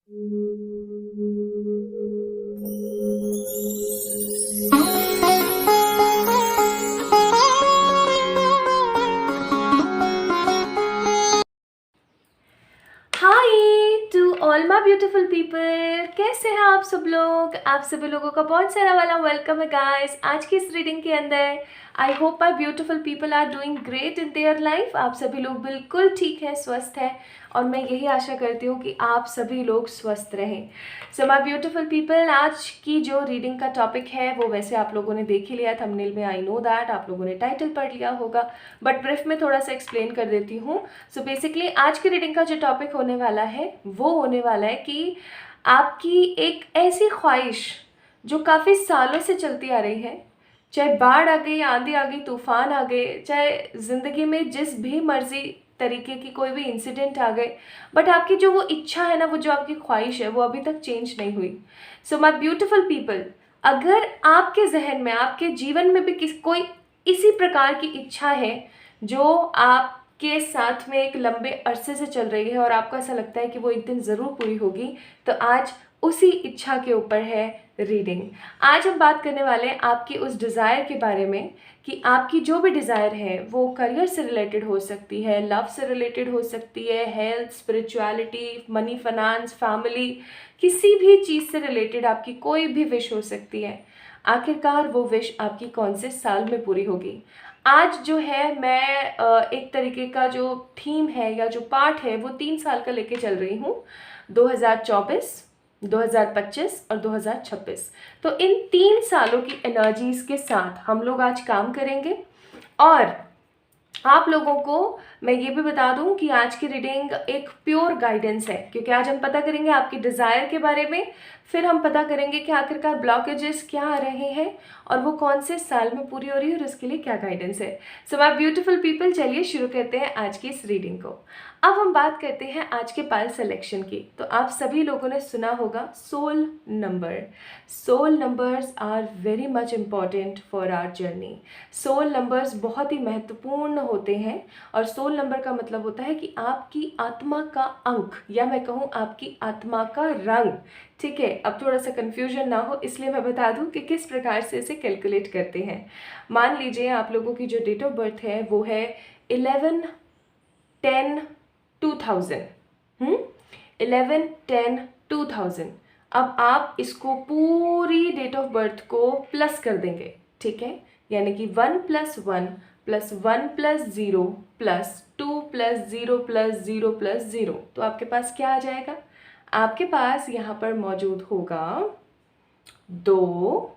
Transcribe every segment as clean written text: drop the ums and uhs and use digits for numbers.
Hi to all my beautiful people, कैसे हैं आप सब लोग। आप सभी लोगों का बहुत सारा वाला वेलकम है गाइस आज की इस रीडिंग के अंदर। I hope my beautiful people are doing great in their life. आप सभी लोग बिल्कुल ठीक है, स्वस्थ है, और मैं यही आशा करती हूँ कि आप सभी लोग स्वस्थ रहें। सो माय ब्यूटीफुल पीपल, आज की जो रीडिंग का टॉपिक है वो वैसे आप लोगों ने देख ही लिया थंबनेल में। आई नो दैट आप लोगों ने टाइटल पढ़ लिया होगा, बट ब्रीफ में थोड़ा सा एक्सप्लेन कर देती हूँ। सो बेसिकली आज की रीडिंग का जो टॉपिक होने वाला है वो होने वाला है कि आपकी एक ऐसी ख्वाहिश जो काफ़ी सालों से चलती आ रही है, चाहे बाढ़ आ गई, आंधी आ गई, तूफान आ गए, चाहे ज़िंदगी में जिस भी मर्जी तरीके की कोई भी इंसिडेंट आ गए, बट आपकी जो वो इच्छा है ना, वो जो आपकी ख्वाहिश है वो अभी तक चेंज नहीं हुई। सो माय ब्यूटीफुल पीपल, अगर आपके जहन में, आपके जीवन में भी कोई इसी प्रकार की इच्छा है जो आपके साथ में एक लंबे अरसे से चल रही है और आपको ऐसा लगता है कि वो एक दिन ज़रूर पूरी होगी, तो आज उसी इच्छा के ऊपर है रीडिंग। आज हम बात करने वाले हैं आपकी उस डिज़ायर के बारे में कि आपकी जो भी डिज़ायर है वो करियर से रिलेटेड हो सकती है, लव से रिलेटेड हो सकती है, health, spirituality, money, finance, family, किसी भी चीज़ से रिलेटेड आपकी कोई भी विश हो सकती है। आखिरकार वो विश आपकी कौन से साल में पूरी होगी। आज जो है मैं एक तरीके का जो थीम है या जो पार्ट है वो 3 साल का लेके चल रही हूँ, 2024, 2025 और 2026। तो इन 3 सालों की एनर्जीज के साथ हम लोग आज काम करेंगे। और आप लोगों को मैं ये भी बता दूं कि आज की रीडिंग एक प्योर गाइडेंस है, क्योंकि आज हम पता करेंगे आपकी डिज़ायर के बारे में, फिर हम पता करेंगे कि आखिरकार ब्लॉकेजेस क्या आ रहे हैं और वो कौन से साल में पूरी हो रही है और उसके लिए क्या गाइडेंस है। सो माय ब्यूटीफुल पीपल, चलिए शुरू करते हैं आज की इस रीडिंग को। अब हम बात करते हैं आज के पाइल सिलेक्शन की। तो आप सभी लोगों ने सुना होगा soul number. Soul numbers are very much important for our journey. Soul numbers बहुत ही महत्वपूर्ण होते हैं, और सोल नंबर का मतलब होता है कि आपकी आत्मा का अंक, या मैं कहूँ आपकी आत्मा का रंग। ठीक है, अब थोड़ा सा कन्फ्यूजन ना हो इसलिए मैं बता दूं कि किस प्रकार से इसे कैलकुलेट करते हैं। मान लीजिए आप लोगों की जो डेट ऑफ बर्थ है वो है 11/10/2000। 11/10/2000। अब आप इसको पूरी डेट ऑफ बर्थ को प्लस कर देंगे, ठीक है, यानी कि 1 + 1 + 1 + 0 + 2 + 0 + 0 + 0, तो आपके पास क्या आ जाएगा। आपके पास यहाँ पर मौजूद होगा 2,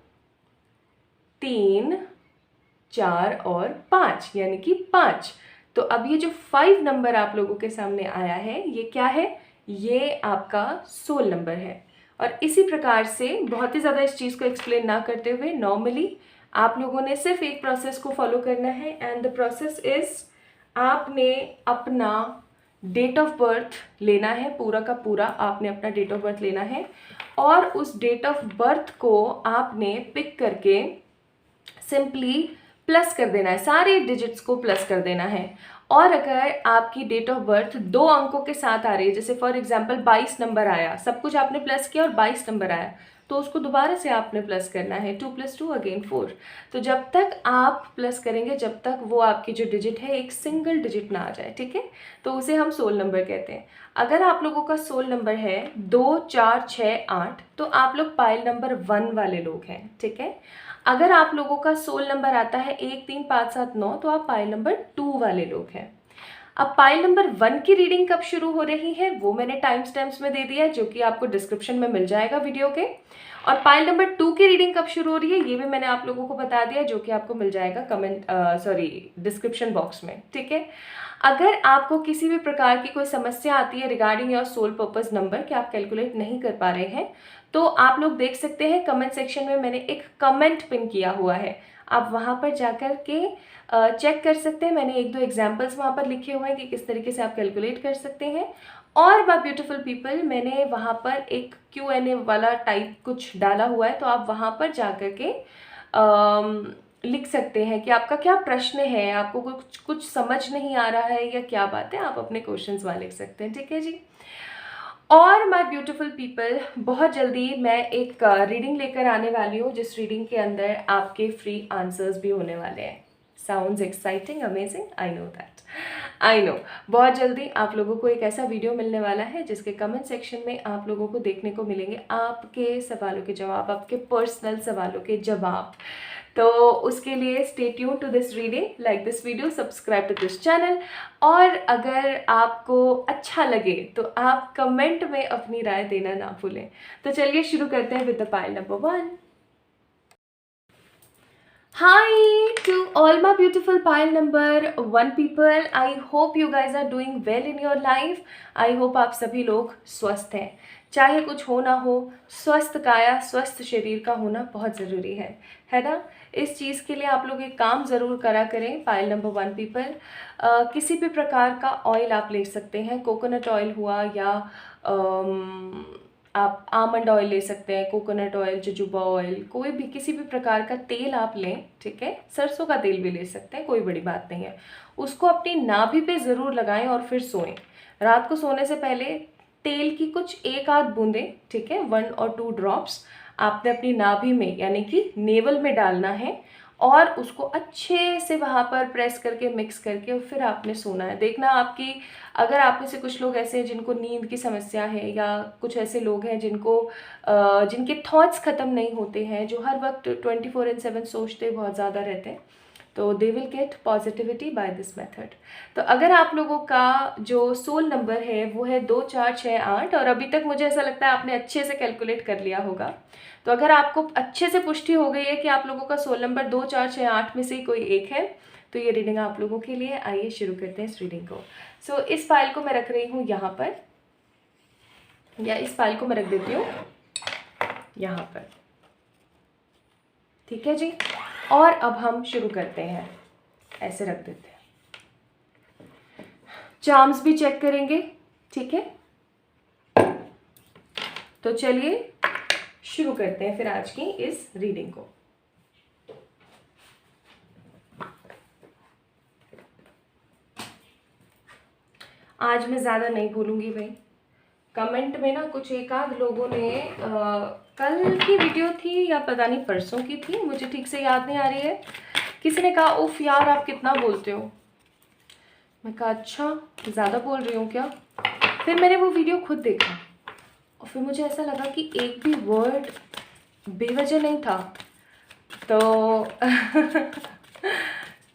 3, 4 और 5, यानी कि 5। तो अब ये जो 5 नंबर आप लोगों के सामने आया है, ये क्या है, ये आपका सोल नंबर है। और इसी प्रकार से बहुत ही ज़्यादा इस चीज़ को एक्सप्लेन ना करते हुए नॉर्मली आप लोगों ने सिर्फ एक प्रोसेस को फॉलो करना है, एंड द प्रोसेस इज, आपने अपना डेट ऑफ बर्थ लेना है, पूरा का पूरा आपने अपना डेट ऑफ बर्थ लेना है, और उस डेट ऑफ बर्थ को आपने पिक करके सिंपली प्लस कर देना है, सारे डिजिट्स को प्लस कर देना है। और अगर आपकी डेट ऑफ बर्थ 2 अंकों के साथ आ रही है, जैसे फॉर एग्जांपल 22 नंबर आया, सब कुछ आपने प्लस किया और 22 नंबर आया, तो उसको दोबारा से आपने प्लस करना है, 2 + 2 अगेन 4। तो जब तक आप प्लस करेंगे, जब तक वो आपकी जो डिजिट है एक सिंगल डिजिट ना आ जाए, ठीक है, तो उसे हम सोल नंबर कहते हैं। अगर आप लोगों का सोल नंबर है 2, 4, 6, 8, तो आप लोग पाइल नंबर 1 वाले लोग हैं, ठीक है। अगर आप लोगों का सोल नंबर आता है 1, 3, 5, 7, 9, तो आप पाइल नंबर 2 वाले लोग हैं। अब पाइल नंबर 1 की रीडिंग कब शुरू हो रही है वो मैंने टाइम स्टैम्प्स में दे दिया है, जो कि आपको डिस्क्रिप्शन में मिल जाएगा वीडियो के। और पाइल नंबर 2 की रीडिंग कब शुरू हो रही है ये भी मैंने आप लोगों को बता दिया, जो कि आपको मिल जाएगा डिस्क्रिप्शन बॉक्स में, ठीक है। अगर आपको किसी भी प्रकार की कोई समस्या आती है regarding your soul purpose number कि आप कैलकुलेट नहीं कर पा रहे हैं, तो आप लोग देख सकते हैं कमेंट सेक्शन में मैंने एक कमेंट पिन किया हुआ है, आप वहाँ पर जाकर के चेक कर सकते हैं। मैंने 1-2 एग्जाम्पल्स वहाँ पर लिखे हुए हैं कि किस तरीके से आप कैलकुलेट कर सकते हैं। और माय ब्यूटीफुल पीपल, मैंने वहाँ पर एक Q&A वाला टाइप कुछ डाला हुआ है, तो आप वहाँ पर जाकर के लिख सकते हैं कि आपका क्या प्रश्न है, आपको कुछ समझ नहीं आ रहा है या क्या बात है, आप अपने क्वेश्चंस वहाँ लिख सकते हैं, ठीक है जी। और माय ब्यूटीफुल पीपल, बहुत जल्दी मैं एक रीडिंग लेकर आने वाली हूँ जिस रीडिंग के अंदर आपके फ्री आंसर्स भी होने वाले हैं। Sounds exciting, amazing, I know that, I know. बहुत जल्दी आप लोगों को एक ऐसा वीडियो मिलने वाला है जिसके कमेंट सेक्शन में आप लोगों को देखने को मिलेंगे आपके सवालों के जवाब, आपके पर्सनल सवालों के जवाब। तो उसके लिए stay tune to this reading, like this video, subscribe to this channel. और अगर आपको अच्छा लगे तो आप कमेंट में अपनी राय देना ना भूलें। तो चलिए शुरू करते हैं with the pile number 1। Hi to all my beautiful pile number 1 people. I hope you guys are doing well in your life. I hope आप सभी लोग स्वस्थ हैं। चाहे कुछ हो ना हो, स्वस्थ काया स्वस्थ शरीर का होना बहुत ज़रूरी है ना। इस चीज़ के लिए आप लोग एक काम ज़रूर करा करें। पाइल नंबर 1 पीपल, किसी भी प्रकार का ऑयल आप ले सकते हैं। कोकोनट ऑयल हुआ या आप आमंड ऑयल ले सकते हैं, कोकोनट ऑयल, जोजोबा ऑयल, कोई भी किसी भी प्रकार का तेल आप लें, ठीक है। सरसों का तेल भी ले सकते हैं, कोई बड़ी बात नहीं है। उसको अपनी नाभि पे ज़रूर लगाएं और फिर सोएं। रात को सोने से पहले तेल की कुछ 1 आध बूंदें, ठीक है, 1 और 2 ड्रॉप्स आपने अपनी नाभि में यानी कि नेवल में डालना है और उसको अच्छे से वहाँ पर प्रेस करके मिक्स करके और फिर आपने सोना है। देखना आपकी, अगर आप में से कुछ लोग ऐसे हैं जिनको नींद की समस्या है या कुछ ऐसे लोग हैं जिनके थॉट्स ख़त्म नहीं होते हैं, जो हर वक्त 24/7 सोचते बहुत ज़्यादा रहते हैं, तो they will get positivity by this method. तो अगर आप लोगों का जो सोल नंबर है वो है 2 4 6 8 और अभी तक मुझे ऐसा लगता है आपने अच्छे से कैलकुलेट कर लिया होगा। तो अगर आपको अच्छे से पुष्टि हो गई है कि आप लोगों का सोल नंबर 2 4 6 8 में से कोई एक है, तो ये रीडिंग आप लोगों के लिए। आइए शुरू करते हैं इस रीडिंग को। सो इस फाइल को मैं रख रही हूँ यहाँ पर, या इस फाइल को मैं रख देती हूँ यहाँ पर, ठीक है जी। और अब हम शुरू करते हैं, ऐसे रख देते हैं। चार्म्स भी चेक करेंगे, ठीक है। तो चलिए शुरू करते हैं फिर आज की इस रीडिंग को। आज मैं ज़्यादा नहीं बोलूँगी भाई। कमेंट में ना कुछ 1 आध लोगों ने कल की वीडियो थी या पता नहीं परसों की थी, मुझे ठीक से याद नहीं आ रही है, किसी ने कहा उफ यार आप कितना बोलते हो। मैं कहा अच्छा ज़्यादा बोल रही हूँ क्या। फिर मैंने वो वीडियो खुद देखा और फिर मुझे ऐसा लगा कि एक भी वर्ड बेवजह नहीं था। तो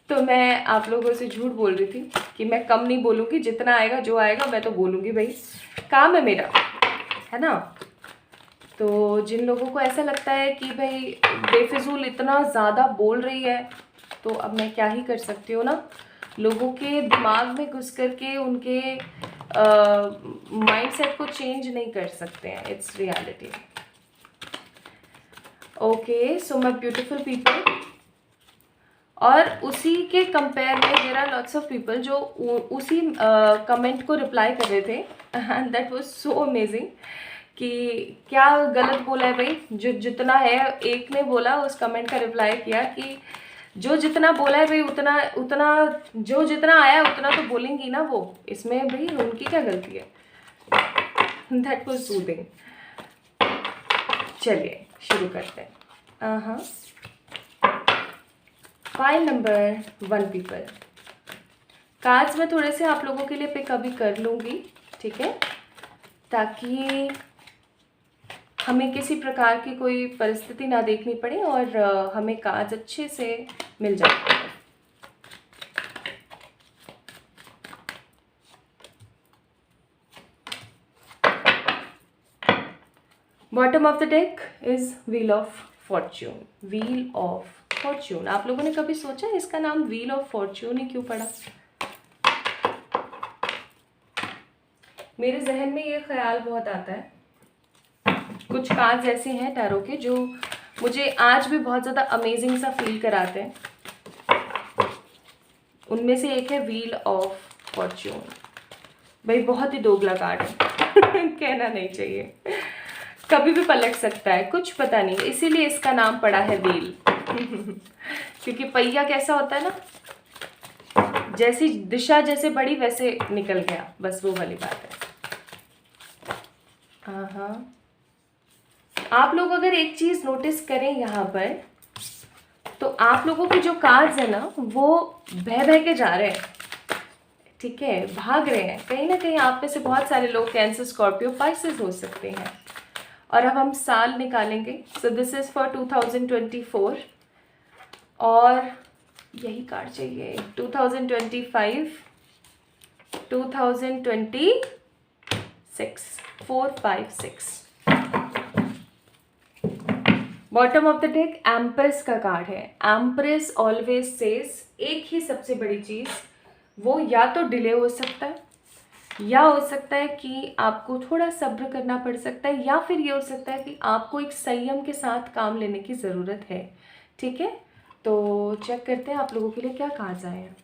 तो मैं आप लोगों से झूठ बोल रही थी कि मैं कम नहीं बोलूँगी, जितना आएगा जो आएगा मैं तो बोलूँगी भाई, काम है मेरा, है ना। तो जिन लोगों को ऐसा लगता है कि भाई बेफिजूल इतना ज़्यादा बोल रही है, तो अब मैं क्या ही कर सकती हूँ ना। लोगों के दिमाग में घुस करके उनके माइंडसेट को चेंज नहीं कर सकते हैं, it's reality. Okay, so my beautiful people, और उसी के कंपेयर में there are lots of people जो उसी कमेंट को रिप्लाई कर रहे थे, and that was so amazing कि क्या गलत बोला है भाई। जो जितना है, एक ने बोला उस कमेंट का रिप्लाई किया कि जो जितना बोला है भाई उतना उतना जो जितना आया उतना तो बोलेंगी ना वो, इसमें भाई उनकी क्या गलती है। That was soothing. चलिए शुरू करते हैं। हाँ, फाइल नंबर 1 पीपल, कार्ड्स मैं थोड़े से आप लोगों के लिए पिक अभी कर लूँगी, ठीक है, ताकि हमें किसी प्रकार की कोई परिस्थिति ना देखनी पड़े और हमें कार्ड्स अच्छे से मिल जाए। Bottom of the deck is wheel of Fortune. Wheel of Fortune, आप लोगों ने कभी सोचा इसका नाम व्हील ऑफ फॉर्च्यून ही क्यों पड़ा? मेरे जहन में ये ख्याल बहुत आता है, कुछ कार्ड्स ऐसे हैं टैरो के जो मुझे आज भी बहुत ज़्यादा अमेजिंग सा फील कराते हैं। उनमें से एक है व्हील ऑफ फॉर्च्यून। भाई बहुत ही दोगला कार्ड है कहना नहीं चाहिए, कभी भी पलट सकता है, कुछ पता नहीं, इसीलिए इसका नाम पड़ा है व्हील। क्योंकि पहिया कैसा होता है ना, जैसी दिशा जैसे बढ़ी वैसे निकल गया, बस वो वाली बात है। हाँ हाँ, आप लोग अगर एक चीज़ नोटिस करें यहाँ पर, तो आप लोगों के जो कार्ड्स है ना वो बह बह के जा रहे हैं, ठीक है, भाग रहे हैं। कहीं ना कहीं आप में से बहुत सारे लोग कैंसर, स्कॉर्पियो, पाइसेस हो सकते हैं। और अब हम साल निकालेंगे। सो दिस इज़ फॉर 2024 और यही कार्ड चाहिए। 2025, 2026, 4, 5, 6। Bottom of the deck empress का कार्ड है। एम्प्रेस ऑलवेज सेज एक ही सबसे बड़ी चीज़, वो या तो डिले हो सकता है, या हो सकता है कि आपको थोड़ा सब्र करना पड़ सकता है, या फिर ये हो सकता है कि आपको एक संयम के साथ काम लेने की ज़रूरत है, ठीक है। तो चेक करते हैं आप लोगों के लिए क्या कार्ड्स आए हैं।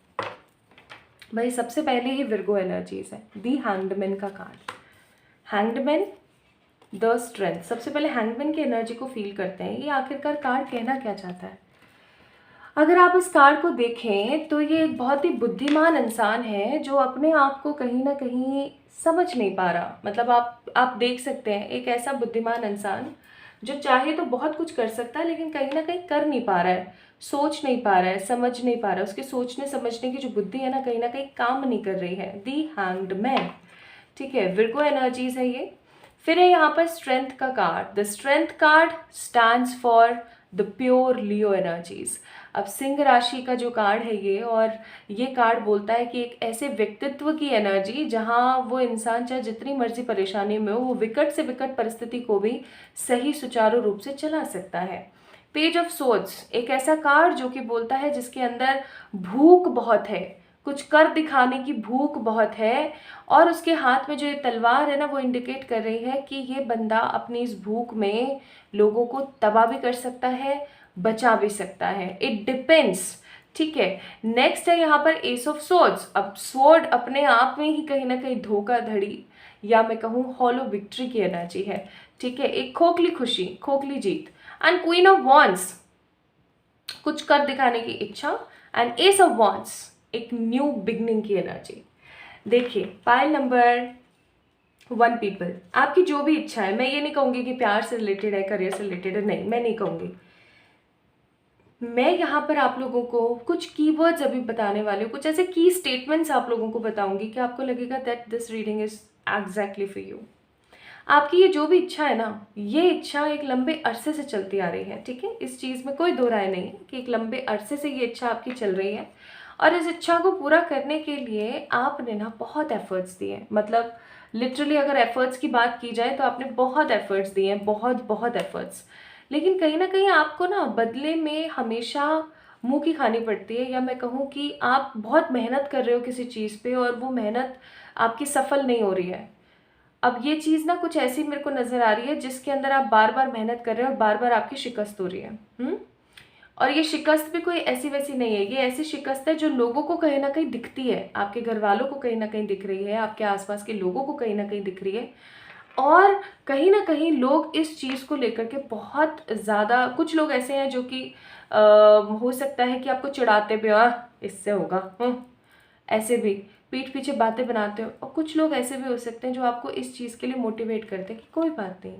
भाई सबसे पहले ही विर्गो एनर्जीज है। दी हैंगडमैन का कार्ड, हैंगडमैन, द स्ट्रेंथ। सबसे पहले हैंगमैन की एनर्जी को फील करते हैं। ये आखिरकार कार्ड कहना क्या चाहता है? अगर आप इस कार्ड को देखें तो ये एक बहुत ही बुद्धिमान इंसान है जो अपने आप को कहीं ना कहीं समझ नहीं पा रहा। मतलब आप देख सकते हैं एक ऐसा बुद्धिमान इंसान जो चाहे तो बहुत कुछ कर सकता है, लेकिन कहीं ना कहीं कर नहीं पा रहा है, सोच नहीं पा रहा है, समझ नहीं पा रहा है। उसके सोचने समझने की जो बुद्धि है ना कहीं काम नहीं कर रही है। दी हैंग्ड मैन, ठीक है, विर्गो एनर्जीज है ये। फिर है यहाँ पर स्ट्रेंथ का card. The strength card stands for the pure Leo energies. अब सिंह राशि का जो कार्ड है ये, और ये कार्ड बोलता है कि एक ऐसे व्यक्तित्व की एनर्जी जहाँ वो इंसान चाहे जितनी मर्जी परेशानी में हो, वो विकट से विकट परिस्थिति को भी सही सुचारू रूप से चला सकता है। पेज ऑफ सोर्ड्स एक ऐसा कार्ड जो कि बोलता है जिसके अंदर भूख बहुत है, कुछ कर दिखाने की भूख बहुत है, और उसके हाथ में जो ये तलवार है ना वो इंडिकेट कर रही है कि ये बंदा अपनी इस भूख में लोगों को तबाह भी कर सकता है, बचा भी सकता है। इट डिपेंड्स, ठीक है। नेक्स्ट है यहाँ पर एस ऑफ सोर्ड्स। अब स्वॉर्ड अपने आप में ही कहीं ना कहीं धोखाधड़ी या मैं कहूँ हॉलो विक्ट्री की एनर्जी है, ठीक है, एक खोखली खुशी, खोखली जीत। एंड क्वीन ऑफ वॉन्ड्स कुछ कर दिखाने की इच्छा, एंड एस ऑफ वॉन्ड्स एक न्यू बिगनिंग की एनर्जी। देखिए पाइल नंबर 1 पीपल, आपकी जो भी इच्छा है, मैं ये नहीं कहूँगी कि प्यार से रिलेटेड है, करियर से रिलेटेड है, नहीं मैं नहीं कहूँगी। मैं यहाँ पर आप लोगों को कुछ कीवर्ड्स अभी बताने वाली हूँ, कुछ ऐसे की स्टेटमेंट्स आप लोगों को बताऊंगी कि आपको लगेगा that this reading is exactly for you. आपकी ये जो भी इच्छा है ना, ये इच्छा एक लंबे अरसे से चलती आ रही है, ठीक है। इस चीज़ में कोई दो राय नहीं है कि एक लंबे अरसे से ये इच्छा आपकी चल रही है, और इस इच्छा को पूरा करने के लिए आपने ना बहुत एफर्ट्स दिए। मतलब लिटरली अगर एफर्ट्स की बात की जाए तो आपने बहुत एफर्ट्स दिए हैं, बहुत बहुत एफर्ट्स। लेकिन कहीं ना कहीं आपको ना बदले में हमेशा मुंह की खानी पड़ती है, या मैं कहूँ कि आप बहुत मेहनत कर रहे हो किसी चीज़ पे और वो मेहनत आपकी सफल नहीं हो रही है। अब ये चीज़ ना कुछ ऐसी मेरे को नज़र आ रही है जिसके अंदर आप बार बार मेहनत कर रहे हो और बार बार आपकी शिकस्त हो रही है। और ये शिकस्त भी कोई ऐसी वैसी नहीं है, ये ऐसी शिकस्त है जो लोगों को कहीं ना कहीं दिखती है, आपके घर वालों को कहीं ना कहीं दिख रही है, आपके आसपास के लोगों को कहीं ना कहीं दिख रही है। और कहीं ना कहीं लोग इस चीज़ को लेकर के बहुत ज़्यादा, कुछ लोग ऐसे हैं जो कि हो सकता है कि आपको चिढ़ाते भी, इससे होगा, ऐसे भी पीठ पीछे बातें बनाते हो। और कुछ लोग ऐसे भी हो सकते हैं जो आपको इस चीज़ के लिए मोटिवेट करते हैं कि कोई बात नहीं,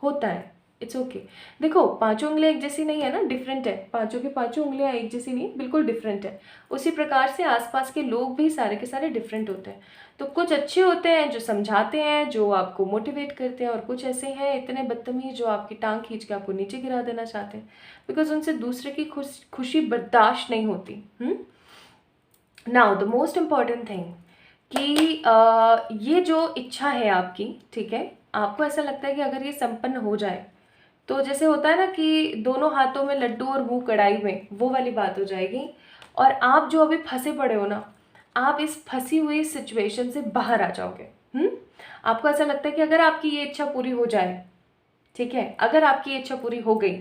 होता है, इट्स ओके। देखो पांचों उंगलियां एक जैसी नहीं है ना, डिफरेंट है। पांचों की पांचों उंगलियां एक जैसी नहीं, बिल्कुल डिफरेंट है। उसी प्रकार से आसपास के लोग भी सारे के सारे डिफरेंट होते हैं। तो कुछ अच्छे होते हैं जो समझाते हैं, जो आपको मोटिवेट करते हैं, और कुछ ऐसे हैं इतने बदतमीज जो आपकी टांग खींच के आपको नीचे गिरा देना चाहते हैं, बिकॉज उनसे दूसरे की खुशी बर्दाश्त नहीं होती। Now the most important thing कि ये जो इच्छा है आपकी, ठीक है, आपको ऐसा लगता है कि अगर ये संपन्न हो जाए तो जैसे होता है ना कि दोनों हाथों में लड्डू और मुंह कढ़ाई में, वो वाली बात हो जाएगी। और आप जो अभी फंसे पड़े हो ना, आप इस फंसी हुई सिचुएशन से बाहर आ जाओगे। आपको ऐसा लगता है कि अगर आपकी ये इच्छा पूरी हो जाए, ठीक है, अगर आपकी इच्छा पूरी हो गई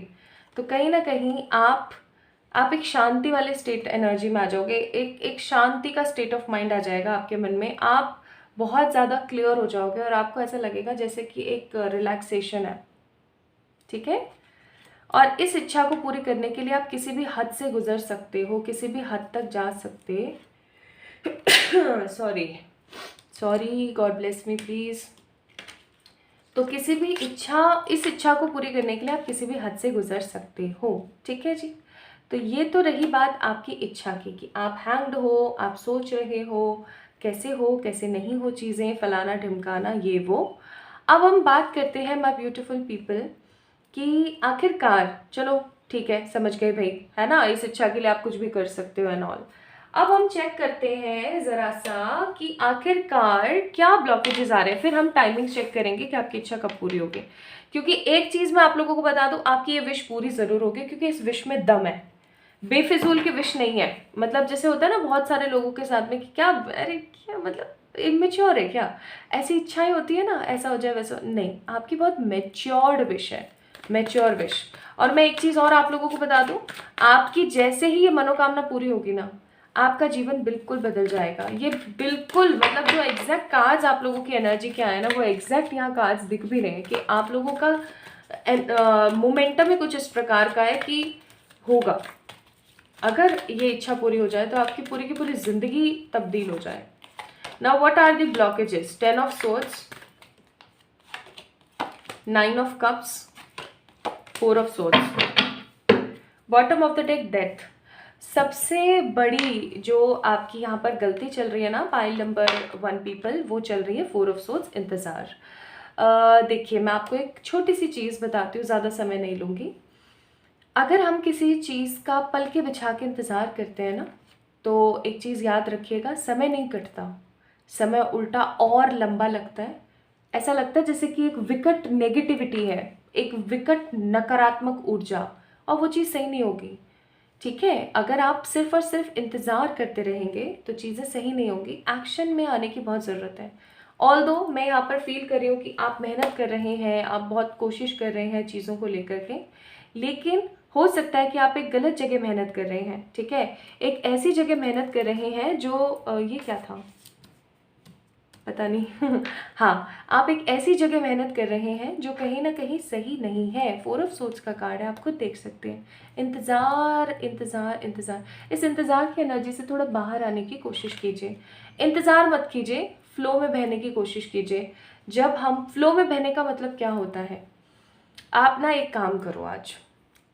तो कहीं ना कहीं आप एक शांति वाले स्टेट एनर्जी में आ जाओगे। एक शांति का स्टेट ऑफ माइंड आ जाएगा आपके मन में। आप बहुत ज़्यादा क्लियर हो जाओगे और आपको ऐसा लगेगा जैसे कि एक रिलैक्सेशन है, ठीक है। और इस इच्छा को पूरी करने के लिए आप किसी भी हद से गुजर सकते हो, किसी भी हद तक जा सकते sorry, God bless me please. तो किसी भी इच्छा, इस इच्छा को पूरी करने के लिए आप किसी भी हद से गुजर सकते हो, ठीक है जी। तो ये तो रही बात आपकी इच्छा की कि आप हैंग्ड हो, आप सोच रहे हो कैसे नहीं हो चीज़ें, फलाना ढिमकाना ये वो। अब हम बात करते हैं माय ब्यूटीफुल पीपल कि आखिरकार, चलो ठीक है, समझ गए भाई, है ना, इस इच्छा के लिए आप कुछ भी कर सकते हो एंड ऑल। अब हम चेक करते हैं ज़रा सा कि आखिरकार क्या ब्लॉकेजेस आ रहे हैं, फिर हम टाइमिंग चेक करेंगे कि आपकी इच्छा कब पूरी होगी। क्योंकि एक चीज़ मैं आप लोगों को बता दूं, आपकी ये विश पूरी ज़रूर होगी, क्योंकि इस विश में दम है, बेफिजूल की विश नहीं है। मतलब जैसे होता है ना बहुत सारे लोगों के साथ में कि क्या, अरे क्या मतलब इमेच्योर है क्या, ऐसी इच्छाएं होती है ना, ऐसा हो जाए वैसा नहीं, आपकी बहुत मेच्योर्ड विश है, मेच्योर विश। और मैं एक चीज़ और आप लोगों को बता दूं, आपकी जैसे ही ये मनोकामना पूरी होगी ना, आपका जीवन बिल्कुल बदल जाएगा। ये बिल्कुल मतलब जो एग्जैक्ट कार्ड्स आप लोगों की एनर्जी के आए ना, वो एग्जैक्ट यहाँ कार्ड्स दिख भी रहे हैं कि आप लोगों का मोमेंटम ही कुछ इस प्रकार का है कि होगा। अगर ये इच्छा पूरी हो जाए तो आपकी पूरी की पूरी जिंदगी तब्दील हो जाए। Now what are the blockages? 10 of swords, 9 of cups, 4 of swords, bottom of the deck death. सबसे बड़ी जो आपकी यहाँ पर गलती चल रही है ना, पाइल नंबर 1 पीपल, वो चल रही है 4 ऑफ सोर्ड्स, इंतज़ार। देखिए मैं आपको एक छोटी सी चीज़ बताती हूँ, ज़्यादा समय नहीं लूँगी। अगर हम किसी चीज़ का पल के बिछा के इंतज़ार करते हैं ना, तो एक चीज़ याद रखिएगा, समय नहीं कटता, समय उल्टा और लंबा लगता है। ऐसा लगता है जैसे कि एक विकट नेगेटिविटी है, एक विकट नकारात्मक ऊर्जा, और वो चीज़ सही नहीं होगी, ठीक है। अगर आप सिर्फ और सिर्फ इंतज़ार करते रहेंगे तो चीज़ें सही नहीं होंगी, एक्शन में आने की बहुत ज़रूरत है। ऑल्दो मैं यहाँ पर फील कर रही हूँ कि आप मेहनत कर रहे हैं, आप बहुत कोशिश कर रहे हैं चीज़ों को लेकर के, लेकिन हो सकता है कि आप एक गलत जगह मेहनत कर रहे हैं, ठीक है। एक ऐसी जगह मेहनत कर रहे हैं जो ये क्या था पता नहीं हाँ, आप एक ऐसी जगह मेहनत कर रहे हैं जो कहीं ना कहीं सही नहीं है। 4 ऑफ सोर्ड्स का कार्ड है, आप खुद देख सकते हैं। इंतज़ार इंतज़ार इंतज़ार, इस इंतज़ार की एनर्जी से थोड़ा बाहर आने की कोशिश कीजिए। इंतज़ार मत कीजिए, फ्लो में बहने की कोशिश कीजिए। जब हम फ्लो में बहने का मतलब क्या होता है, आप ना एक काम करो, आज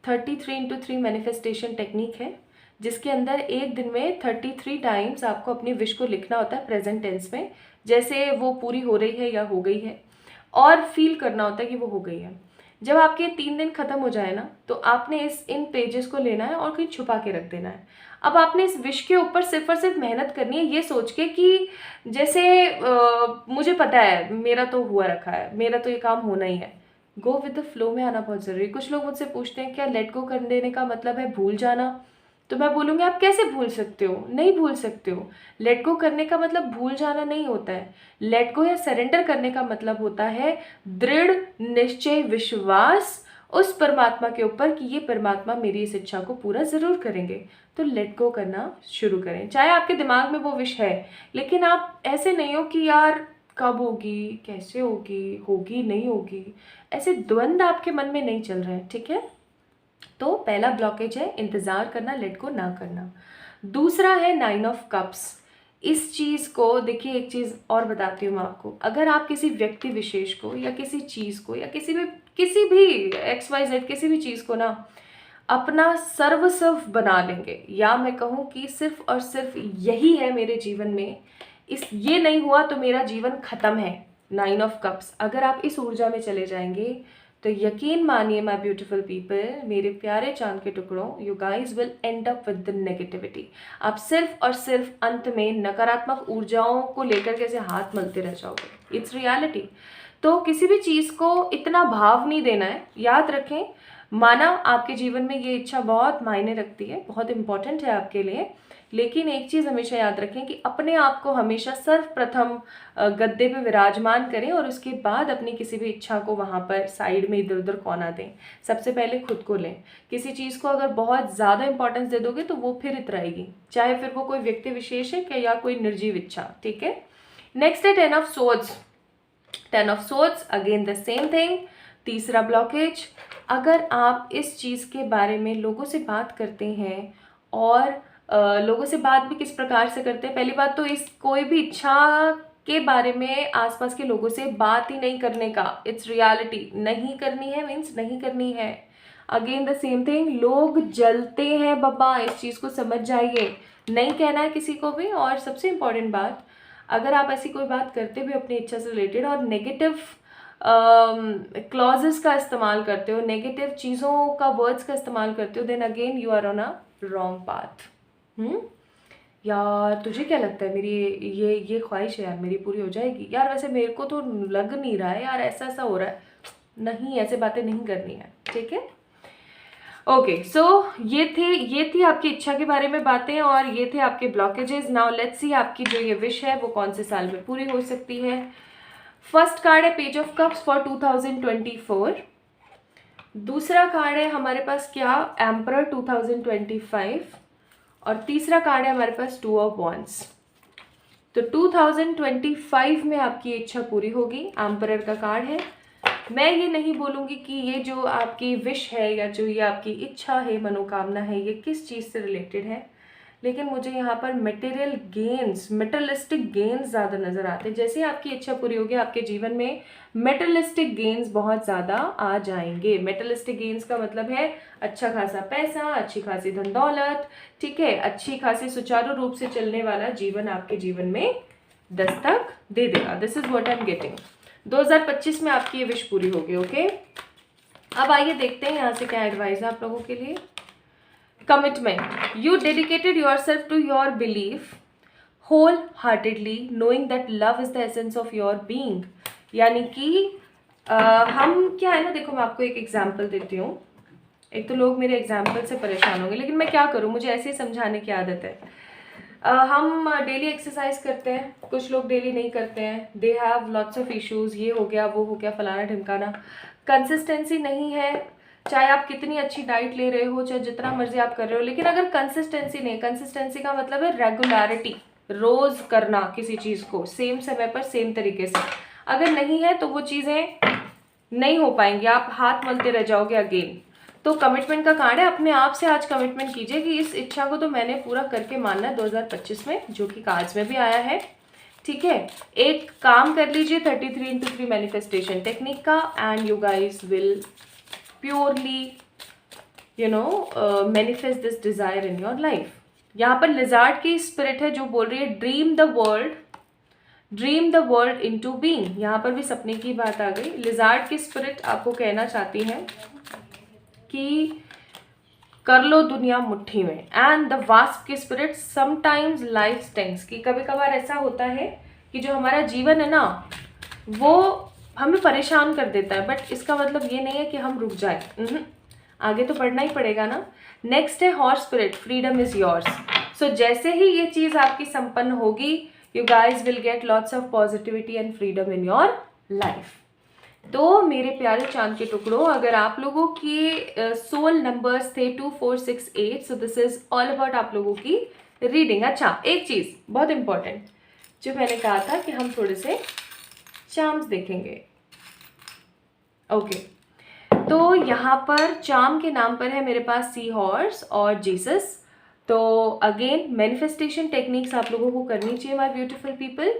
33x3 मैनिफेस्टेशन टेक्निक है, जिसके अंदर एक दिन में 33 टाइम्स आपको अपनी विश को लिखना होता है प्रेजेंट टेंस में, जैसे वो पूरी हो रही है या हो गई है, और फील करना होता है कि वो हो गई है। जब आपके 3 दिन खत्म हो जाए ना, तो आपने इन पेजेस को लेना है और कहीं छुपा के रख देना है। अब आपने इस विश के ऊपर सिर्फ और सिर्फ मेहनत करनी है, ये सोच के कि जैसे मुझे पता है मेरा तो हुआ रखा है, मेरा तो ये काम होना ही है। गो विद द फ्लो में आना बहुत ज़रूरी है। कुछ लोग मुझसे पूछते हैं क्या लेट गो कर देने का मतलब है भूल जाना, तो मैं बोलूँगी आप कैसे भूल सकते हो, नहीं भूल सकते हो। लेट गो करने का मतलब भूल जाना नहीं होता है। लेट गो या सरेंडर करने का मतलब होता है दृढ़ निश्चय, विश्वास उस परमात्मा के ऊपर कि ये परमात्मा मेरी इस इच्छा को पूरा ज़रूर करेंगे। तो लेट गो करना शुरू करें, चाहे आपके दिमाग में वो विश है, लेकिन आप ऐसे नहीं हो कि यार कब होगी, कैसे होगी, होगी नहीं होगी, ऐसे द्वंद आपके मन में नहीं चल रहे हैं, ठीक है। तो पहला ब्लॉकेज है इंतज़ार करना, लेट गो ना करना। दूसरा है 9 ऑफ कप्स। इस चीज़ को देखिए, एक चीज़ और बताती हूँ मैं आपको, अगर आप किसी व्यक्ति विशेष को या किसी चीज़ को या किसी भी XYZ किसी भी चीज़ को ना अपना सर्वस्व बना लेंगे, या मैं कहूँ कि सिर्फ और सिर्फ यही है मेरे जीवन में, इस ये नहीं हुआ तो मेरा जीवन खत्म है, 9 ऑफ कप्स, अगर आप इस ऊर्जा में चले जाएंगे तो यकीन मानिए माय ब्यूटीफुल पीपल, मेरे प्यारे चांद के टुकड़ों, you guys will and up with the negativity. आप सिर्फ और सिर्फ अंत में नकारात्मक ऊर्जाओं को लेकर कैसे हाथ मलते रह जाओगे, इट्स रियलिटी। तो किसी भी चीज़ को इतना भाव नहीं देना है, याद रखें। माना आपके जीवन में ये इच्छा बहुत मायने रखती है, बहुत इंपॉर्टेंट है आपके लिए, लेकिन एक चीज़ हमेशा याद रखें कि अपने आप को हमेशा सर्वप्रथम गद्दे पे विराजमान करें, और उसके बाद अपनी किसी भी इच्छा को वहाँ पर साइड में इधर उधर कोना दें। सबसे पहले खुद को लें। किसी चीज़ को अगर बहुत ज़्यादा इंपॉर्टेंस दे दोगे तो वो फिर इतराएगी, चाहे फिर वो कोई व्यक्ति विशेष है क्या या कोई निर्जीव इच्छा, ठीक है। नेक्स्ट है 10 of swords. 10 of swords again the same thing. तीसरा ब्लॉकेज, अगर आप इस चीज़ के बारे में लोगों से बात करते हैं, और लोगों से बात भी किस प्रकार से करते हैं, पहली बात तो इस कोई भी इच्छा के बारे में आसपास के लोगों से बात ही नहीं करने का। इट्स रियलिटी, नहीं करनी है मीन्स नहीं करनी है। अगेन द सेम थिंग, लोग जलते हैं बाबा, इस चीज़ को समझ जाइए, नहीं कहना है किसी को भी। और सबसे इम्पॉर्टेंट बात, अगर आप ऐसी कोई बात करते भी अपनी इच्छा से रिलेटेड और नेगेटिव क्लॉजेस का इस्तेमाल करते हो, नेगेटिव चीज़ों का वर्ड्स का इस्तेमाल करते हो, then again you are on a wrong path. यार तुझे क्या लगता है मेरी ये ख्वाहिश है यार मेरी पूरी हो जाएगी यार, वैसे मेरे को तो लग नहीं रहा है यार, ऐसा ऐसा हो रहा है। नहीं, ऐसे बातें नहीं करनी है, ठीक है। ओके, सो ये थी आपकी इच्छा के बारे में बातें, और ये थे आपके ब्लॉकेजेस। नाउ लेट्स सी आपकी जो ये विश है वो कौन से साल में पूरी हो सकती है। फर्स्ट कार्ड है पेज ऑफ कप्स फॉर 2024। दूसरा कार्ड है हमारे पास क्या, एम्परर 2025। और तीसरा कार्ड है हमारे पास टू ऑफ वॉन्ड्स। तो 2025 में आपकी इच्छा पूरी होगी, एम्परर का कार्ड है। मैं ये नहीं बोलूँगी कि ये जो आपकी विश है या जो ये आपकी इच्छा है, मनोकामना है, ये किस चीज़ से रिलेटेड है, लेकिन मुझे यहाँ पर मटेरियल गेन्स, मेटलिस्टिक गेन्स ज़्यादा नज़र आते हैं। जैसे आपकी इच्छा पूरी होगी, आपके जीवन में मेटलिस्टिक गेन्स बहुत ज़्यादा आ जाएंगे। मेटलिस्टिक गेन्स का मतलब है अच्छा खासा पैसा, अच्छी खासी धन दौलत, ठीक है, अच्छी खासी सुचारू रूप से चलने वाला जीवन आपके जीवन में दस्तक दे देगा। This is what I am getting. 2025 में आपकी ये विश पूरी होगी। ओके, अब आइए देखते हैं यहाँ से क्या एडवाइस है आप लोगों के लिए। Commitment, you dedicated yourself to your belief wholeheartedly knowing that love is the essence of your being. यानी कि हम क्या है ना, देखो मैं आपको एक एग्जाम्पल देती हूँ। एक तो लोग मेरे एग्जाम्पल से परेशान होंगे, लेकिन मैं क्या करूँ, मुझे ऐसे ही समझाने की आदत है। हम डेली एक्सरसाइज करते हैं, कुछ लोग डेली नहीं करते हैं, they have lots of issues, ये हो गया वो हो गया फलाना ढिमकाना। कंसिस्टेंसी नहीं है, चाहे आप कितनी अच्छी डाइट ले रहे हो, चाहे जितना मर्जी आप कर रहे हो, लेकिन अगर कंसिस्टेंसी नहीं, कंसिस्टेंसी का मतलब है रेगुलरिटी, रोज करना किसी चीज़ को सेम समय पर सेम तरीके से, अगर नहीं है तो वो चीज़ें नहीं हो पाएंगी, आप हाथ मलते रह जाओगे अगेन। तो कमिटमेंट का कार्ड है, अपने आप से आज कमिटमेंट कीजिए कि इस इच्छा को तो मैंने पूरा करके मानना है 2025 में, जो कि कार्ड्स में भी आया है, ठीक है। एक काम कर लीजिए 33x3 मैनिफेस्टेशन टेक्निक का, and you guys will purely manifest this desire in your life. यहाँ पर लिजार्ड की स्पिरिट है जो बोल रही है dream the world into being. यहाँ पर भी सपने की बात आ गई। लिजार्ड की स्पिरिट आपको कहना चाहती है कि कर लो दुनिया मुट्ठी में। एंड द वास्प की स्पिरिट, समटाइम्स लाइफ स्टिंग्स, कि कभी कभार ऐसा होता है कि जो हमारा जीवन है ना वो हमें परेशान कर देता है, बट इसका मतलब ये नहीं है कि हम रुक जाए, आगे तो बढ़ना ही पड़ेगा ना। नेक्स्ट है horse spirit, freedom is yours. So जैसे ही ये चीज़ आपकी संपन्न होगी, you guys will get lots of positivity and freedom in your life. तो मेरे प्यारे चांद के टुकड़ों, अगर आप लोगों के सोल नंबर्स थे 2 4 6 8, so this is all about आप लोगों की रीडिंग। अच्छा, एक चीज़ बहुत इंपॉर्टेंट जो मैंने कहा था कि हम थोड़े से चार्म्स देखेंगे। ओके, तो यहाँ पर चार्म के नाम पर है मेरे पास सी हॉर्स और जीसस। तो अगेन मैनिफेस्टेशन टेक्निक्स आप लोगों को करनी चाहिए माय ब्यूटीफुल पीपल।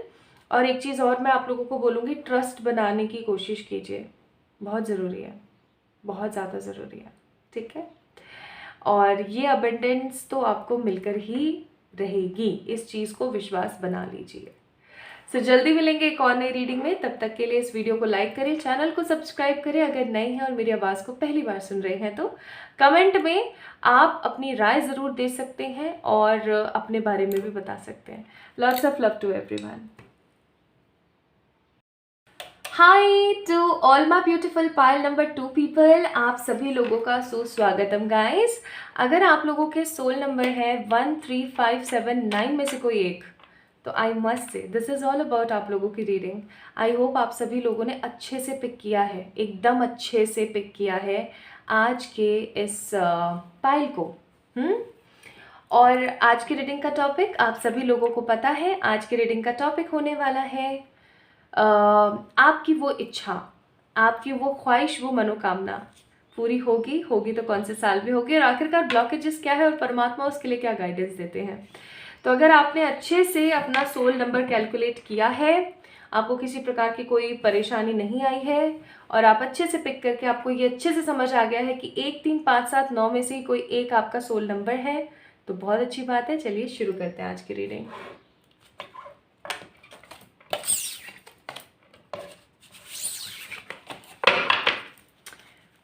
और एक चीज़ और मैं आप लोगों को बोलूँगी, ट्रस्ट बनाने की कोशिश कीजिए, बहुत ज़रूरी है, बहुत ज़्यादा ज़रूरी है, ठीक है। और ये अबंडेंस तो आपको मिलकर ही रहेगी, इस चीज़ को विश्वास बना लीजिए। सो जल्दी मिलेंगे एक और नई रीडिंग में, तब तक के लिए इस वीडियो को लाइक करें, चैनल को सब्सक्राइब करें अगर नए हैं और मेरी आवाज़ को पहली बार सुन रहे हैं तो। कमेंट में आप अपनी राय ज़रूर दे सकते हैं और अपने बारे में भी बता सकते हैं। Lots of love to everyone. Hi to all my beautiful pile number 2 people, आप सभी लोगों का सुस्वागतम गाइस। अगर आप लोगों के सोल नंबर है 1 3 5 7 9 में से कोई एक, तो I must say this is all about आप लोगों की रीडिंग। आई होप आप सभी लोगों ने अच्छे से पिक किया है, एकदम अच्छे से पिक किया है आज के इस पाइल को। और आज की रीडिंग का टॉपिक आप सभी लोगों को पता है। आज की रीडिंग का टॉपिक होने वाला है आपकी वो इच्छा, आपकी वो ख्वाहिश, वो मनोकामना पूरी होगी तो कौन से साल में होगी, और आखिरकार ब्लॉकेजेस क्या है और परमात्मा उसके लिए क्या गाइडेंस देते हैं। तो अगर आपने अच्छे से अपना सोल नंबर कैलकुलेट किया है, आपको किसी प्रकार की कोई परेशानी नहीं आई है और आप अच्छे से पिक करके आपको ये अच्छे से समझ आ गया है कि 1 3 5 7 9 में से ही कोई एक आपका सोल नंबर है, तो बहुत अच्छी बात है। चलिए शुरू करते हैं आज की रीडिंग।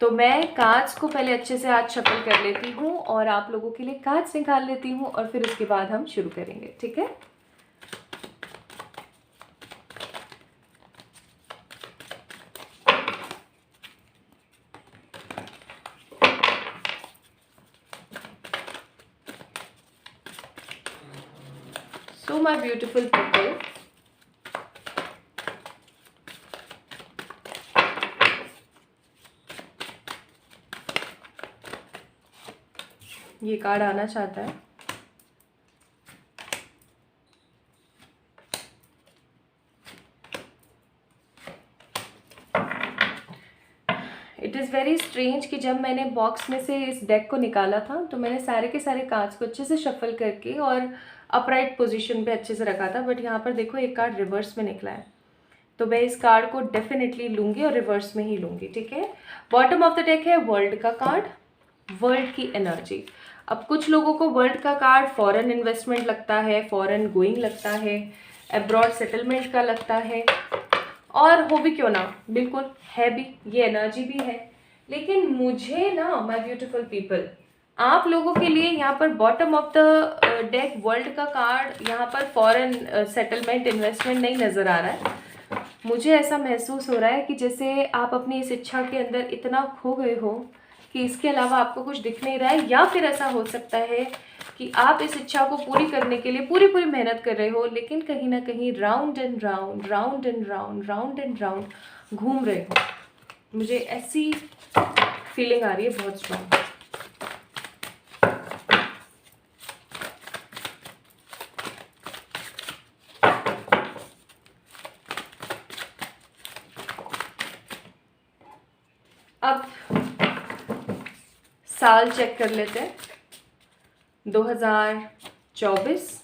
तो मैं कार्ड्स को पहले अच्छे से आज शफल कर लेती हूँ और आप लोगों के लिए कार्ड्स निकाल लेती हूँ और फिर उसके बाद हम शुरू करेंगे, ठीक है। So my beautiful people, ये कार्ड आना चाहता है। इट इज़ वेरी स्ट्रेंज कि जब मैंने बॉक्स में से इस डेक को निकाला था तो मैंने सारे के सारे कार्ड्स को अच्छे से शफल करके और अपराइट पोजीशन पे अच्छे से रखा था, बट यहाँ पर देखो एक कार्ड रिवर्स में निकला है। तो मैं इस कार्ड को डेफिनेटली लूँगी और रिवर्स में ही लूँगी, ठीक है। बॉटम ऑफ द डेक है वर्ल्ड का कार्ड, वर्ल्ड की एनर्जी। अब कुछ लोगों को वर्ल्ड का कार्ड फॉरेन इन्वेस्टमेंट लगता है, फॉरेन गोइंग लगता है, अब्रॉड सेटलमेंट का लगता है, और हो भी क्यों ना, बिल्कुल है भी, ये एनर्जी भी है। लेकिन मुझे ना माय ब्यूटीफुल पीपल, आप लोगों के लिए यहाँ पर bottom of the deck world का कार्ड, यहाँ पर फॉरेन सेटलमेंट इन्वेस्टमेंट नहीं नज़र आ रहा है। मुझे ऐसा महसूस हो रहा है कि जैसे आप अपनी इस इच्छा के अंदर इतना खो गए हो कि इसके अलावा आपको कुछ दिख नहीं रहा है, या फिर ऐसा हो सकता है कि आप इस इच्छा को पूरी करने के लिए पूरी मेहनत कर रहे हो, लेकिन कहीं ना कहीं round and round, round and round, round and round घूम रहे हो। मुझे ऐसी फीलिंग आ रही है बहुत स्ट्रॉन्ग। अब साल चेक कर लेते हैं, 2024,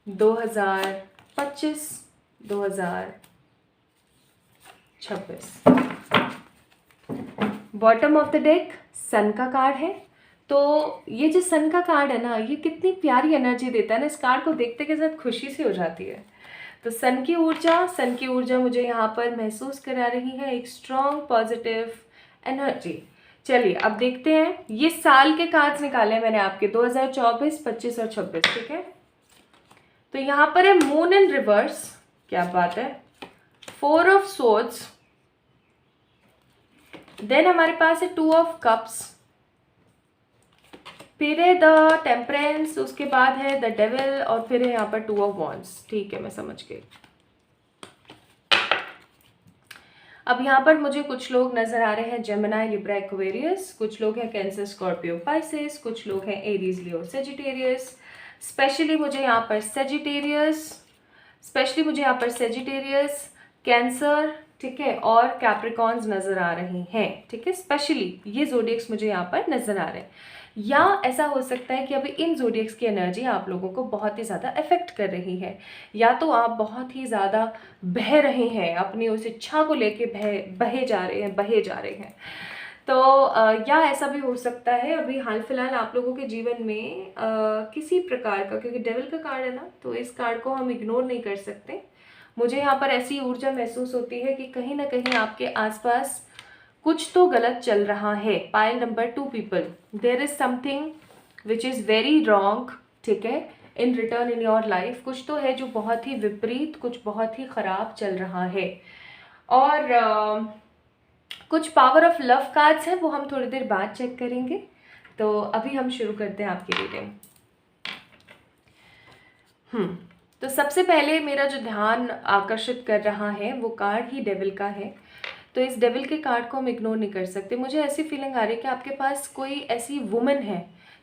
2025, 2026। बॉटम ऑफ द डेक सन का कार्ड है। तो ये जो सन का कार्ड है ना, ये कितनी प्यारी एनर्जी देता है ना, इस कार्ड को देखते के साथ खुशी सी हो जाती है। तो सन की ऊर्जा मुझे यहाँ पर महसूस करा रही है एक स्ट्रॉन्ग पॉजिटिव एनर्जी। चलिए अब देखते हैं, ये साल के कार्ड्स निकाले मैंने आपके 2024, 25 और 26, ठीक है। तो यहाँ पर है मून इन रिवर्स, क्या बात है, 4 ऑफ सोर्ड्स, देन हमारे पास है 2 ऑफ कप्स, फिर है द टेम्परेंस, उसके बाद है द डेविल, और फिर है यहाँ पर 2 ऑफ वॉन्ड्स। ठीक है, मैं समझ गई। अब यहाँ पर मुझे कुछ लोग नजर आ रहे हैं जेमिनी, लिब्रा, एक्वेरियस, कुछ लोग हैं कैंसर, स्कॉर्पियो, पाइसेस, कुछ लोग हैं एरीज, लियो, सेजिटेरियस। स्पेशली मुझे यहाँ पर सेजिटेरियस, कैंसर, ठीक है, और कैप्रिकॉन्स नजर आ रही हैं, ठीक है। स्पेशली ये जोडियक्स मुझे यहाँ पर नजर आ रहे हैं। या ऐसा हो सकता है कि अभी इन जोडियक्स की एनर्जी आप लोगों को बहुत ही ज़्यादा इफेक्ट कर रही है, या तो आप बहुत ही ज़्यादा बह रहे हैं, अपनी उस इच्छा को लेके बहे जा रहे हैं। तो या ऐसा भी हो सकता है अभी हाल फिलहाल आप लोगों के जीवन में किसी प्रकार का, क्योंकि डेविल का कार्ड है ना, तो इस कार्ड को हम इग्नोर नहीं कर सकते। मुझे यहाँ पर ऐसी ऊर्जा महसूस होती है कि कहीं ना कहीं आपके आसपास कुछ तो गलत चल रहा है। Pile number 2 people, there is something which is very wrong, ठीक है, in return in your life. कुछ तो है जो बहुत ही विपरीत, कुछ बहुत ही ख़राब चल रहा है। और कुछ पावर ऑफ लव कार्ड्स हैं, वो हम थोड़ी देर बाद चेक करेंगे। तो अभी हम शुरू करते हैं आपकी रीडिंग। तो सबसे पहले मेरा जो ध्यान आकर्षित कर रहा है वो कार्ड ही डेविल का है। तो इस डेविल के कार्ड को हम इग्नोर नहीं कर सकते। मुझे ऐसी फीलिंग आ रही है कि आपके पास कोई ऐसी वुमन है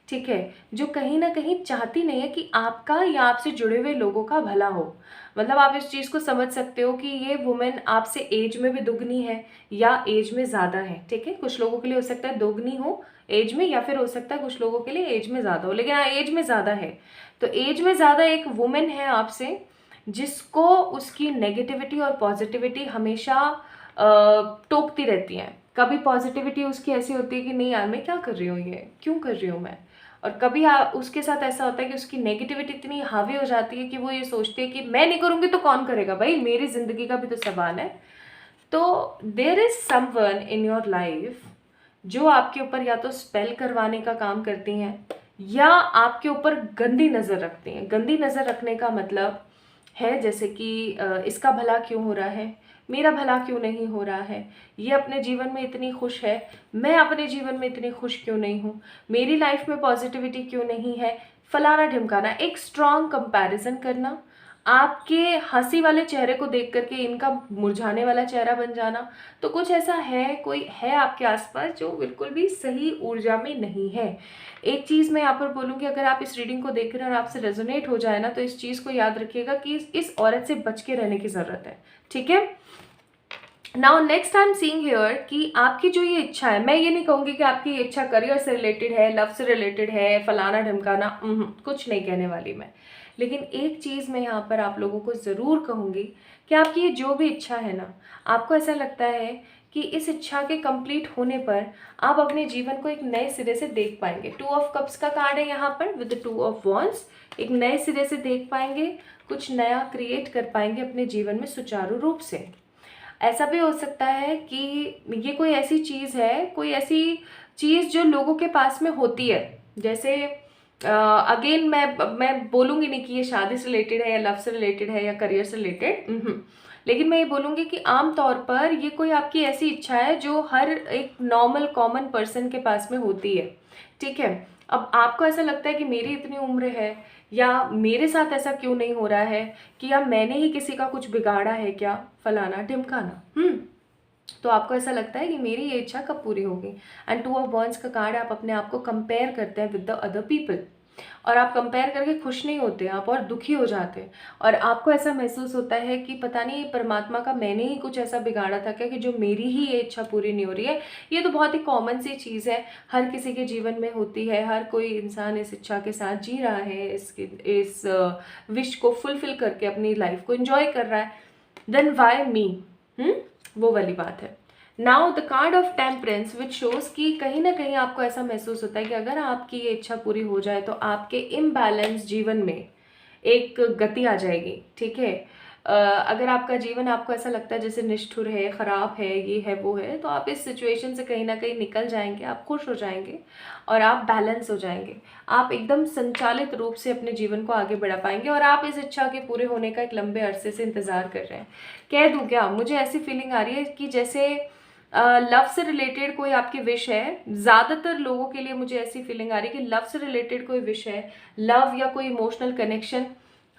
ठीक है, जो कहीं ना कहीं चाहती नहीं है कि आपका या आपसे जुड़े हुए लोगों का भला हो। मतलब आप इस चीज़ को समझ सकते हो कि ये वुमेन आपसे एज में भी दुगनी है या एज में ज़्यादा है। ठीक है, कुछ लोगों के लिए हो सकता है दोगुनी हो एज में, या फिर हो सकता है कुछ लोगों के लिए एज में ज़्यादा हो, लेकिन हाँ एज में ज़्यादा है। तो एज में ज़्यादा एक वुमेन है आपसे, जिसको उसकी नेगेटिविटी और पॉजिटिविटी हमेशा टोकती रहती है। कभी पॉजिटिविटी उसकी ऐसी होती है कि नहीं यार मैं क्या कर रही हूँ, ये क्यों कर रही हूँ मैं, और कभी उसके साथ ऐसा होता है कि उसकी नेगेटिविटी इतनी हावी हो जाती है कि वो ये सोचती है कि मैं नहीं करूँगी तो कौन करेगा, भाई मेरी ज़िंदगी का भी तो सवाल है। तो there is someone in your life जो आपके ऊपर या तो स्पेल करवाने का काम करती हैं या आपके ऊपर गंदी नज़र रखती हैं। गंदी नज़र रखने का मतलब है जैसे कि इसका भला क्यों हो रहा है, मेरा भला क्यों नहीं हो रहा है, ये अपने जीवन में इतनी खुश है, मैं अपने जीवन में इतनी खुश क्यों नहीं हूँ, मेरी लाइफ में पॉजिटिविटी क्यों नहीं है, फलाना ढिमकाना। एक स्ट्रॉन्ग कंपैरिजन करना, आपके हंसी वाले चेहरे को देख करके इनका मुरझाने वाला चेहरा बन जाना। तो कुछ ऐसा है, कोई है आपके आसपास जो बिल्कुल भी सही ऊर्जा में नहीं है। एक चीज़ मैं यहाँ पर बोलूँगी, अगर आप इस रीडिंग को देख रहे हैं और आपसे रेजोनेट हो जाए ना, तो इस चीज़ को याद रखिएगा कि इस औरत से बच के रहने की ज़रूरत है। ठीक है, now next I am seeing here कि आपकी जो ये इच्छा है, मैं ये नहीं कहूँगी कि आपकी ये इच्छा करियर से रिलेटेड है, लव से रिलेटेड है, फलाना ढमकाना, कुछ नहीं कहने वाली मैं। लेकिन एक चीज़ मैं यहाँ पर आप लोगों को ज़रूर कहूँगी कि आपकी ये जो भी इच्छा है ना, आपको ऐसा लगता है कि इस इच्छा के कंप्लीट होने पर आप अपने जीवन को एक नए सिरे से देख पाएंगे। 2 ऑफ कप्स का कार्ड है यहाँ पर विद 2 ऑफ वॉन्ड्स। एक नए सिरे से देख पाएंगे, कुछ नया क्रिएट कर पाएंगे अपने जीवन में सुचारू रूप से। ऐसा भी हो सकता है कि ये कोई ऐसी चीज़ है, कोई ऐसी चीज़ जो लोगों के पास में होती है, जैसे अगेन मैं बोलूँगी नहीं कि ये शादी से रिलेटेड है या लव से रिलेटेड है या करियर से रिलेटेड, लेकिन मैं ये बोलूँगी कि आम तौर पर ये कोई आपकी ऐसी इच्छा है जो हर एक नॉर्मल कॉमन पर्सन के पास में होती है। ठीक है, अब आपको ऐसा लगता है कि मेरी इतनी उम्र है या मेरे साथ ऐसा क्यों नहीं हो रहा है, कि या मैंने ही किसी का कुछ बिगाड़ा है क्या, फलाना ढिमकाना। तो आपको ऐसा लगता है कि मेरी ये इच्छा कब पूरी होगी। एंड 2 ऑफ वॉन्ड्स का कार्ड, आप अपने आप को कंपेयर करते हैं विद द अदर पीपल, और आप कंपेयर करके खुश नहीं होते, आप और दुखी हो जाते हैं, और आपको ऐसा महसूस होता है कि पता नहीं परमात्मा का मैंने ही कुछ ऐसा बिगाड़ा था क्या कि जो मेरी ही ये इच्छा पूरी नहीं हो रही है। ये तो बहुत ही कॉमन सी चीज़ है, हर किसी के जीवन में होती है, हर कोई इंसान इस इच्छा के साथ जी रहा है, इस विश को फुलफिल करके अपनी लाइफ को एंजॉय कर रहा है। देन वाई मी, वो वाली बात है। Now the card of temperance which shows कि कहीं ना कहीं आपको ऐसा महसूस होता है कि अगर आपकी ये इच्छा पूरी हो जाए तो आपके इम्बैलेंस जीवन में एक गति आ जाएगी। ठीक है, अगर आपका जीवन आपको ऐसा लगता है जैसे निष्ठुर है, ख़राब है, ये है वो है, तो आप इस सिचुएशन से कहीं ना कहीं निकल जाएंगे, आप खुश हो जाएंगे और आप बैलेंस हो जाएंगे। आप एकदम संचालित रूप से अपने जीवन को आगे बढ़ा पाएंगे और आप इस इच्छा के पूरे होने का एक लंबे अरसे से इंतज़ार कर रहे हैं। कह दूँ क्या, मुझे ऐसी फीलिंग आ रही है कि जैसे लव से रिलेटेड कोई आपकी विश है। ज़्यादातर लोगों के लिए मुझे ऐसी फीलिंग आ रही है कि लव से रिलेटेड कोई विश है, लव या कोई इमोशनल कनेक्शन।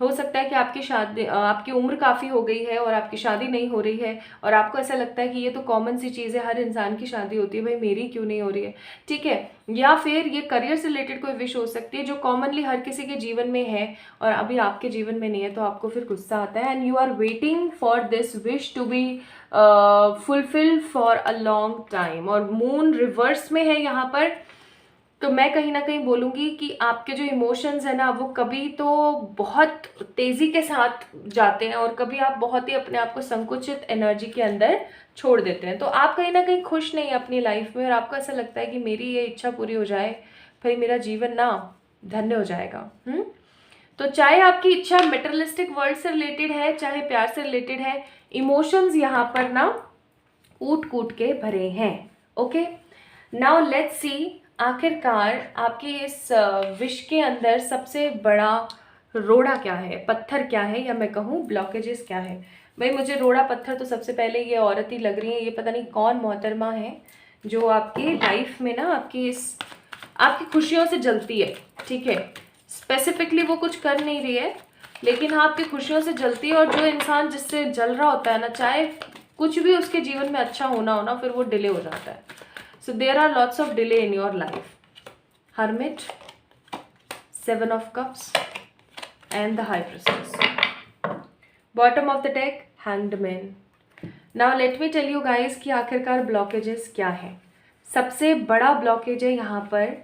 हो सकता है कि आपकी शादी, आपकी उम्र काफ़ी हो गई है और आपकी शादी नहीं हो रही है, और आपको ऐसा लगता है कि ये तो कॉमन सी चीज़ है, हर इंसान की शादी होती है, भाई मेरी क्यों नहीं हो रही है। ठीक है, या फिर ये करियर से रिलेटेड कोई विश हो सकती है जो कॉमनली हर किसी के जीवन में है और अभी आपके जीवन में नहीं है, तो आपको फिर गुस्सा आता है and you are waiting for this wish to be fulfil for a long time. और मून रिवर्स में है यहाँ पर, तो मैं कहीं ना कहीं बोलूँगी कि आपके जो इमोशंस है ना, वो कभी तो बहुत तेज़ी के साथ जाते हैं और कभी आप बहुत ही अपने आप को संकुचित एनर्जी के अंदर छोड़ देते हैं। तो आप कहीं ना कहीं खुश नहीं है अपनी लाइफ में और आपको ऐसा लगता है कि मेरी ये इच्छा पूरी हो जाए, भाई मेरा जीवन ना धन्य हो जाएगा। तो चाहे आपकी इच्छा मेटेरियलिस्टिक वर्ल्ड से रिलेटेड है, चाहे प्यार से रिलेटेड है, इमोशंस यहाँ पर ना कूट कूट के भरे हैं। ओके, नाउ लेट्स सी आखिरकार आपके इस विश के अंदर सबसे बड़ा रोड़ा क्या है, पत्थर क्या है, या मैं कहूँ ब्लॉकेजेस क्या है। भाई मुझे रोड़ा पत्थर तो सबसे पहले ये औरत ही लग रही है, ये पता नहीं कौन मोहतरमा है जो आपकी लाइफ में ना आपकी खुशियों से जलती है। ठीक है, स्पेसिफिकली वो कुछ कर नहीं रही है, लेकिन हाँ आपकी खुशियों से जलती है, और जो इंसान जिससे जल रहा होता है ना, चाहे कुछ भी उसके जीवन में अच्छा होना फिर वो डिले हो जाता है। So there are lots of delay in your life. Hermit, 7 of cups and the high priestess. Bottom of the deck, hanged man. Now let me tell you guys कि आखिरकार ब्लॉकेजेस क्या है. सबसे बड़ा ब्लॉकेज है यहाँ पर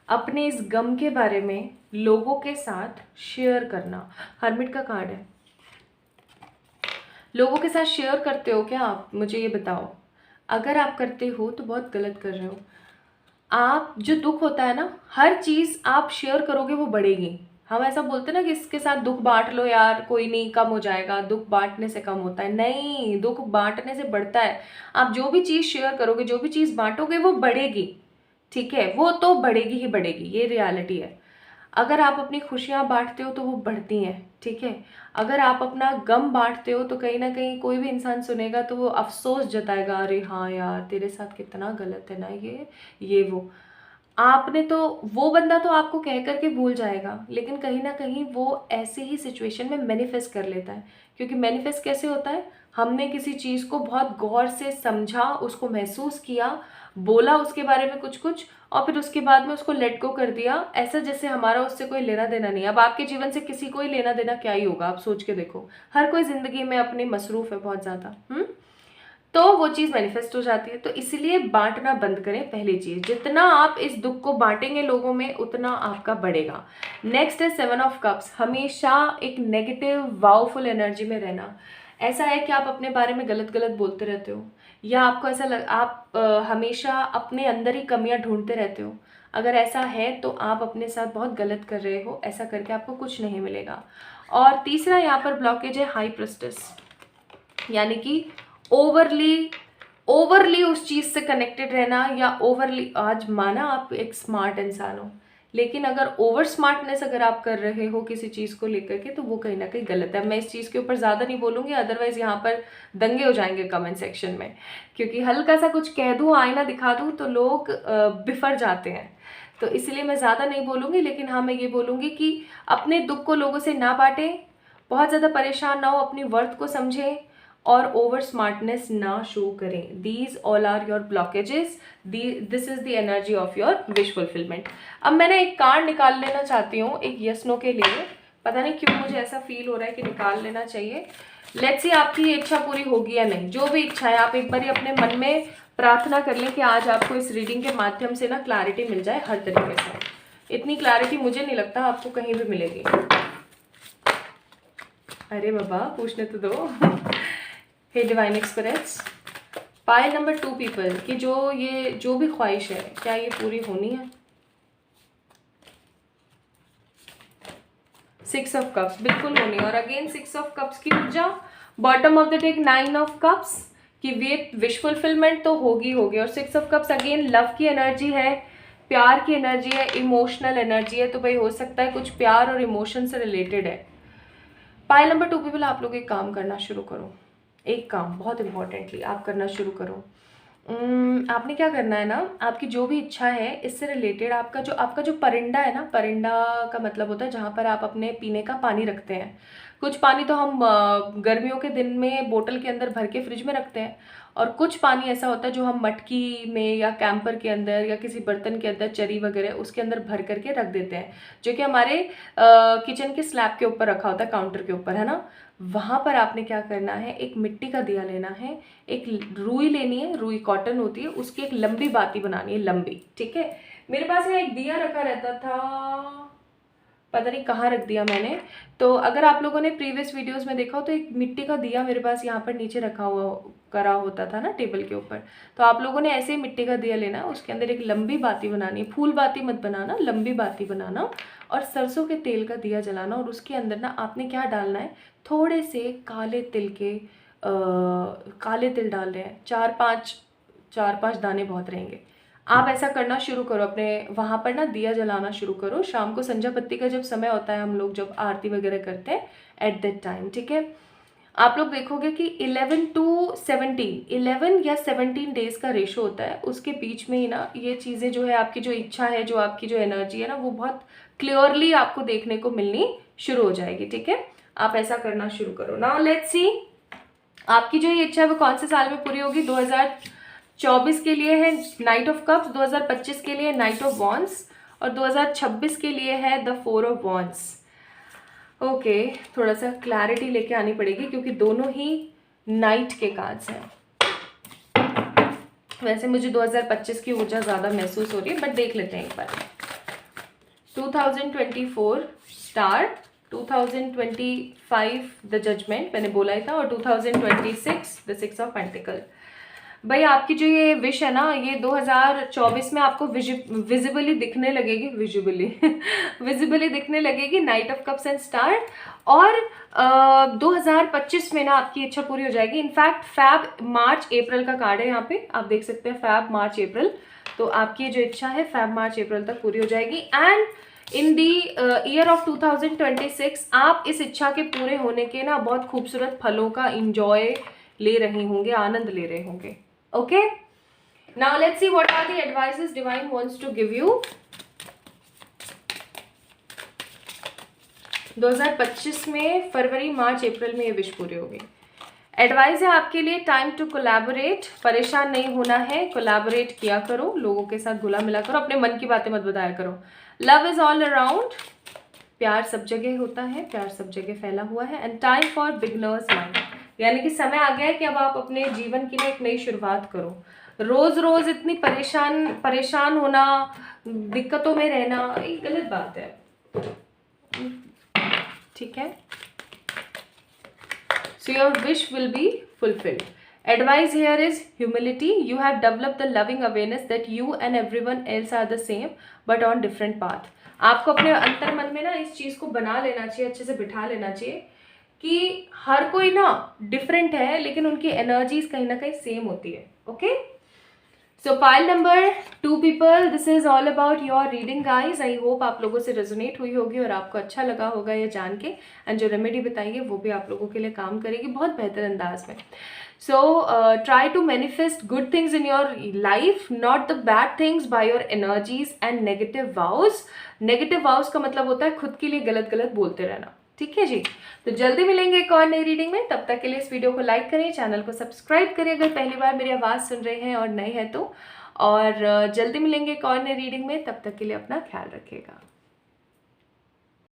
अपने इस गम के बारे में लोगों के साथ शेयर करना. हर्मिट का कार्ड है. लोगों के साथ शेयर करते हो क्या आप? मुझे ये बताओ. अगर आप करते हो तो बहुत गलत कर रहे हो. आप जो दुख होता है ना, हर चीज़ आप शेयर करोगे वो बढ़ेगी. हम ऐसा बोलते हैं ना कि इसके साथ दुख बांट लो यार, कोई नहीं, कम हो जाएगा. दुख बांटने से कम होता है? नहीं, दुख बांटने से बढ़ता है. आप जो भी चीज़ शेयर करोगे, जो भी चीज़ बांटोगे वो बढ़ेगी. ठीक है, वो तो बढ़ेगी ही बढ़ेगी, ये रियलिटी है. अगर आप अपनी खुशियाँ बांटते हो तो वो बढ़ती हैं. ठीक है, अगर आप अपना गम बांटते हो तो कहीं ना कहीं कोई भी इंसान सुनेगा तो वो अफसोस जताएगा, अरे हाँ यार तेरे साथ कितना गलत है ना ये वो. आपने तो, वो बंदा तो आपको कह करके भूल जाएगा, लेकिन कहीं ना कहीं वो ऐसे ही सिचुएशन में मैनिफेस्ट कर लेता है. क्योंकि मैनिफेस्ट कैसे होता है? हमने किसी चीज़ को बहुत गौर से समझा, उसको महसूस किया, बोला उसके बारे में कुछ कुछ, और फिर उसके बाद में उसको लेट गो कर दिया, ऐसा जैसे हमारा उससे कोई लेना देना नहीं. अब आपके जीवन से किसी को ही लेना देना क्या ही होगा, आप सोच के देखो. हर कोई ज़िंदगी में अपनी मसरूफ़ है बहुत ज़्यादा. तो वो चीज़ मैनिफेस्ट हो जाती है. तो इसलिए बांटना बंद करें. पहली चीज़, जितना आप इस दुख को बांटेंगे लोगों में उतना आपका बढ़ेगा. नेक्स्ट है 7 ऑफ कप्स. हमेशा एक नेगेटिव वाउफुल एनर्जी में रहना. ऐसा है कि आप अपने बारे में गलत गलत बोलते रहते हो, या आपको ऐसा आप हमेशा अपने अंदर ही कमियां ढूंढते रहते हो. अगर ऐसा है तो आप अपने साथ बहुत गलत कर रहे हो. ऐसा करके आपको कुछ नहीं मिलेगा. और तीसरा यहाँ पर ब्लॉकेज है हाई प्रिस्टेस, यानी कि ओवरली उस चीज़ से कनेक्टेड रहना, या ओवरली, आज माना आप एक स्मार्ट इंसान हो, लेकिन अगर ओवर स्मार्टनेस अगर आप कर रहे हो किसी चीज़ को लेकर के तो वो कहीं ना कहीं गलत है. मैं इस चीज़ के ऊपर ज़्यादा नहीं बोलूँगी, अदरवाइज़ यहाँ पर दंगे हो जाएंगे कमेंट सेक्शन में. क्योंकि हल्का सा कुछ कह दूँ, आईना दिखा दूँ तो लोग बिफर जाते हैं. तो इसलिए मैं ज़्यादा नहीं बोलूँगी. लेकिन हाँ, मैं ये बोलूँगी कि अपने दुख को लोगों से ना बांटें, बहुत ज़्यादा परेशान ना हो, अपनी वर्थ को समझें और ओवर स्मार्टनेस ना शो करें. These all are your blockages. This is the energy of your wish fulfilment. अब मैंने एक कार्ड निकाल लेना चाहती हूँ एक यस नो के लिए. पता नहीं क्यों मुझे ऐसा फील हो रहा है कि निकाल लेना चाहिए. लेट्स सी आपकी इच्छा पूरी होगी या नहीं. जो भी इच्छा है आप एक बार अपने मन में प्रार्थना कर लें कि आज आपको इस रीडिंग के माध्यम से ना क्लैरिटी मिल जाए हर तरीके से. इतनी क्लैरिटी मुझे नहीं लगता आपको कहीं भी मिलेगी. अरे बाबा, पूछने तो दो. हे divine experience, pile number 2 people की जो भी ख्वाहिश है, क्या ये पूरी होनी है? 6 ऑफ कप्स, बिल्कुल होनी है. और अगेन 6 ऑफ कप्स की ऊर्जा. Bottom of the deck 9 of cups की विश फुलफिलमेंट तो होगी. और 6 ऑफ कप्स अगेन लव की एनर्जी है, प्यार की एनर्जी है, इमोशनल एनर्जी है. तो भाई हो सकता है कुछ प्यार और इमोशन से रिलेटेड है. पाइल नंबर 2 पीपल, आप लोग एक काम करना शुरू करो. एक काम बहुत इंपॉर्टेंटली आप करना शुरू करो. आपने क्या करना है ना, आपकी जो भी इच्छा है इससे रिलेटेड आपका जो परिंदा है ना, परिंदा का मतलब होता है जहाँ पर आप अपने पीने का पानी रखते हैं. कुछ पानी तो हम गर्मियों के दिन में बोतल के अंदर भर के फ्रिज में रखते हैं, और कुछ पानी ऐसा होता है जो हम मटकी में या कैंपर के अंदर या किसी बर्तन के अंदर, चरी वगैरह उसके अंदर भर करके रख देते हैं, जो कि हमारे किचन के स्लैब के ऊपर रखा होता है, काउंटर के ऊपर, है ना. वहाँ पर आपने क्या करना है, एक मिट्टी का दिया लेना है, एक रुई लेनी है, रुई कॉटन होती है, उसकी एक लंबी बाती बनानी है, लंबी. ठीक है, मेरे पास यहाँ एक दिया रखा रहता था, पता नहीं कहाँ रख दिया मैंने. तो अगर आप लोगों ने प्रीवियस वीडियोस में देखा हो तो एक मिट्टी का दिया मेरे पास यहाँ पर नीचे रखा हुआ करा होता था ना टेबल के ऊपर. तो आप लोगों ने ऐसे ही मिट्टी का दिया लेना, उसके अंदर एक लंबी बाती बनानी है, फूल बाती मत बनाना, लंबी बाती बनाना, और सरसों के तेल का दिया जलाना. और उसके अंदर ना आपने क्या डालना है, थोड़े से काले तिल डाल रहे हैं, 4-5 दाने बहुत रहेंगे. आप ऐसा करना शुरू करो, अपने वहाँ पर ना दिया जलाना शुरू करो. शाम को संध्या बत्ती का जब समय होता है, हम लोग जब आरती वगैरह करते हैं, एट दैट टाइम. ठीक है, आप लोग देखोगे कि 11 या 17 डेज का रेशो होता है. उसके बीच में ही ना ये चीज़ें जो है, आपकी जो इच्छा है, जो आपकी जो एनर्जी है ना, वो बहुत क्लियरली आपको देखने को मिलनी शुरू हो जाएगी. ठीक है, आप ऐसा करना शुरू करो. नाउ लेट्स सी आपकी जो ये इच्छा है वो कौन से साल में पूरी होगी. 2024 के लिए है नाइट ऑफ कप्स, 2025 के लिए नाइट ऑफ वॉन्ड्स, और 2026 के लिए है द 4 ऑफ वॉन्ड्स। ओके, थोड़ा सा क्लैरिटी लेके आनी पड़ेगी क्योंकि दोनों ही नाइट के कार्ड्स हैं। वैसे मुझे 2025 की ऊर्जा ज़्यादा महसूस हो रही है, बट देख लेते हैं एक बार। 2024 स्टार, 2025 द जजमेंट मैंने बोला ही था, और 2026 द 6 ऑफ पेंटिकल। भाई आपकी जो ये विश है ना, ये 2024 में आपको विजिबली दिखने लगेगी, विजिबली दिखने लगेगी, night of cups and star. और 2025 में ना आपकी इच्छा पूरी हो जाएगी। इनफैक्ट फैब मार्च अप्रैल का कार्ड है यहाँ पे, आप देख सकते हैं फैब मार्च अप्रैल। तो आपकी जो इच्छा है फैब मार्च अप्रैल तक पूरी हो जाएगी। And in the year of 2026 आप इस इच्छा के पूरे होने के ना बहुत खूबसूरत फलों का इंजॉय ले रहे होंगे, आनंद ले रहे होंगे। Okay, now let's see what are the advices divine wants to give you. 2025 में फरवरी मार्च अप्रैल में ये विश पूरी होगी। एडवाइस है आपके लिए, टाइम टू कोलैबोरेट, परेशान नहीं होना है, कोलैबोरेट किया करो, लोगों के साथ घुला मिला करो, अपने मन की बातें मत बताया करो। लव इज ऑल अराउंड, प्यार सब जगह होता है, प्यार सब जगह फैला हुआ है। And time for beginners mind, यानी कि समय आ गया है कि अब आप अपने जीवन की एक नई शुरुआत करो। रोज रोज इतनी परेशान होना, दिक्कतों में रहना, ये गलत बात है, ठीक है। So your wish will be fulfilled. Advice here is humility. You have developed the loving awareness that you and everyone else are the same but on different path. आपको अपने अंतर मन में ना इस चीज को बना लेना चाहिए, अच्छे से बिठा लेना चाहिए कि हर कोई ना डिफरेंट है लेकिन उनकी एनर्जीज कहीं ना कहीं सेम होती है। Okay, so pile number 2 people, this is all about your reading guys. I hope आप लोगों से रेजोनेट हुई होगी और आपको अच्छा लगा होगा ये जान के। एंड जो रेमेडी बताइए वो भी आप लोगों के लिए काम करेगी बहुत बेहतर अंदाज में। So try to manifest good things in your life, not the bad things by your energies and negative vows. Negative vows का मतलब होता है खुद के लिए गलत गलत बोलते रहना, ठीक है जी। तो जल्दी मिलेंगे एक और नई रीडिंग में, तब तक के लिए इस वीडियो को लाइक करें, चैनल को सब्सक्राइब करें अगर पहली बार मेरी आवाज़ सुन रहे हैं और नए हैं तो। और जल्दी मिलेंगे एक और नई रीडिंग में, तब तक के लिए अपना ख्याल रखिएगा।